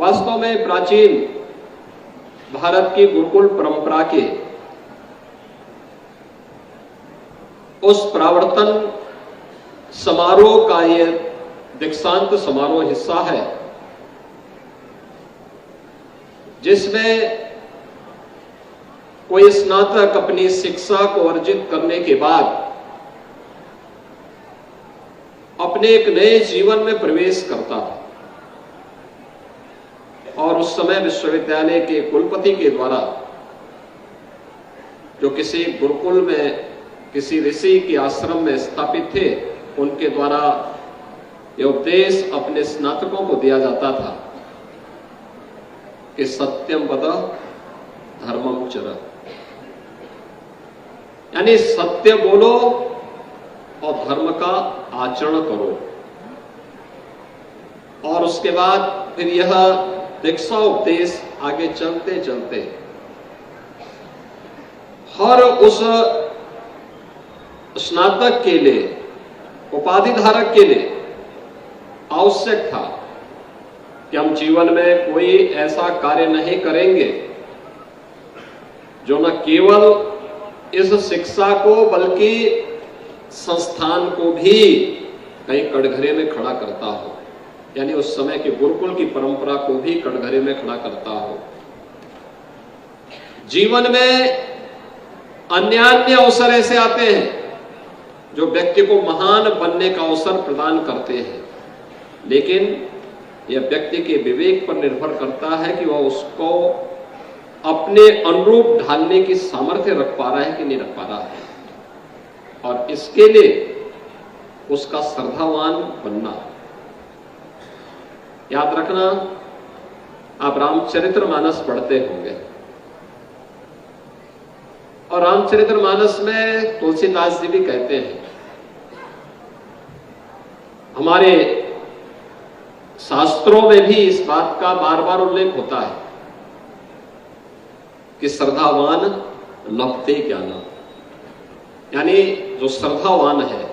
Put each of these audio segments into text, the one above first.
वास्तव में प्राचीन भारत की गुरुकुल परंपरा के उस प्रावर्तन समारोह का ये दीक्षांत समारोह हिस्सा है, जिसमें कोई स्नातक अपनी शिक्षा को अर्जित करने के बाद अपने एक नए जीवन में प्रवेश करता था और उस समय विश्वविद्यालय के कुलपति के द्वारा, जो किसी गुरुकुल में किसी ऋषि के आश्रम में स्थापित थे, उनके द्वारा यह उपदेश अपने स्नातकों को दिया जाता था कि सत्यम वद धर्मम चर, यानी सत्य बोलो और धर्म का आचरण करो। और उसके बाद फिर यह दीक्षा उपदेश आगे चलते चलते हर उस स्नातक के लिए, उपाधि धारक के लिए आवश्यक था कि हम जीवन में कोई ऐसा कार्य नहीं करेंगे जो न केवल इस शिक्षा को बल्कि संस्थान को भी कहीं कटघरे में खड़ा करता हो, यानी उस समय के गुरुकुल की परंपरा को भी कटघरे में खड़ा करता हो। जीवन में अन्य अवसर ऐसे आते हैं जो व्यक्ति को महान बनने का अवसर प्रदान करते हैं, लेकिन यह व्यक्ति के विवेक पर निर्भर करता है कि वह उसको अपने अनुरूप ढालने की सामर्थ्य रख पा रहा है कि नहीं रख पा रहा है, और इसके लिए उसका श्रद्धावान बनना। याद रखना, आप रामचरितमानस पढ़ते होंगे और रामचरितमानस में तुलसीदास जी भी कहते हैं, हमारे शास्त्रों में भी इस बात का बार बार उल्लेख होता है कि श्रद्धावान लभते ज्ञानम, यानी जो श्रद्धावान है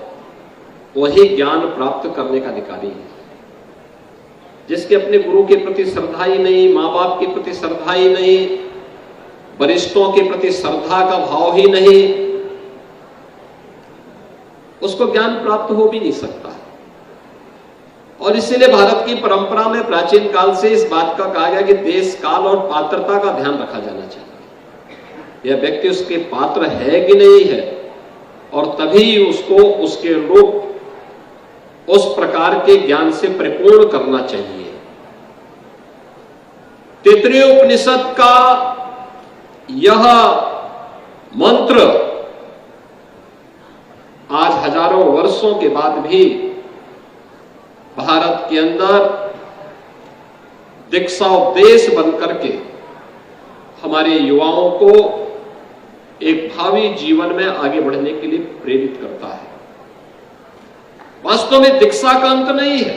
वही ज्ञान प्राप्त करने का अधिकारी है। जिसके अपने गुरु के प्रति श्रद्धा ही नहीं, मां बाप के प्रति श्रद्धा ही नहीं, वरिष्ठों के प्रति श्रद्धा का भाव ही नहीं, उसको ज्ञान प्राप्त हो भी नहीं सकता। और इसीलिए भारत की परंपरा में प्राचीन काल से इस बात का कहा गया कि देश, काल और पात्रता का ध्यान रखा जाना चाहिए। यह व्यक्ति उसके पात्र है कि नहीं है, और तभी उसको उसके रूप उस प्रकार के ज्ञान से परिपूर्ण करना चाहिए। तैत्तिरीय उपनिषद का यह मंत्र आज हजारों वर्षों के बाद भी भारत के अंदर दीक्षा उपदेश बनकर के हमारे युवाओं को एक भावी जीवन में आगे बढ़ने के लिए प्रेरित करता है। वास्तव में दीक्षा का अंत नहीं है,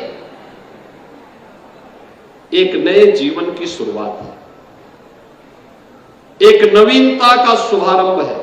एक नए जीवन की शुरुआत है, एक नवीनता का शुभारंभ है।